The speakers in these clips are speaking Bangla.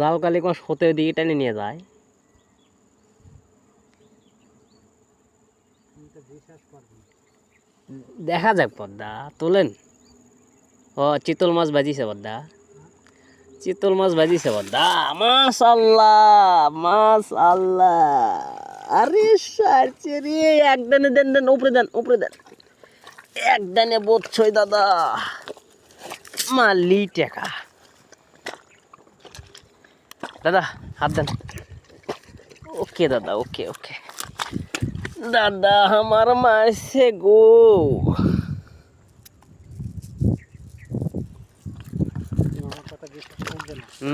জাল কালি মাছ হতে দিকে টেনে নিয়ে যায়। দেখা যাক পদ্মা তোলেন। ও চিতল মাছ বাজিছে পদ্মা, চিতল মাছ বাজিছে পদ্মা। মাশাআল্লাহ। আরে সারছে রে, একদানে দেন দেন, উপরে দেন উপরে দেন, একদানে বোধছই দাদা, মালি টেকা। দাদা হাত দেন। ওকে দাদা, ওকে ওকে দাদা, আমার মারছে গো।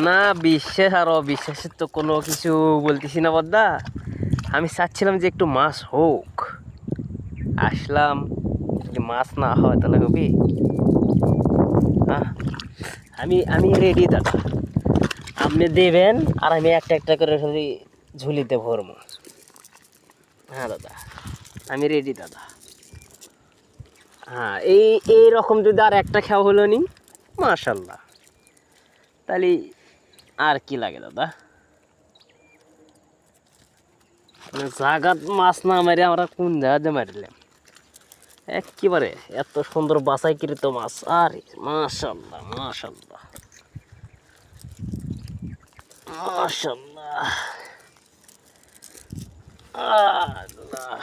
না বিশ্বাস আর অবিশ্বাসের তো কোনো কিছু বলতেছি না বদ্দা। আমি চাচ্ছিলাম যে একটু মাছ হোক, আসলাম, যদি মাছ না হয় তাহলে হবে। হ্যাঁ আমি আমি রেডি দাদা, আপনি দেবেন আর আমি একটা একটা করে খালি ঝুলিতে ভরবো। হ্যাঁ দাদা আমি রেডি দাদা। হ্যাঁ এই রকম যদি আর একটা খাওয়া হলো নি, মাশাল্লাহ, তাহলে আর কি লাগে দাদা। জাগাত মাছ না মারি আমরা কোন জায়গাতে মারিলাম একেবারে, এত সুন্দর বাছাইকৃত মাছ। আরে মাশাল্লাহ মাশাল্লাহ মাশাল্লাহ। আল্লাহ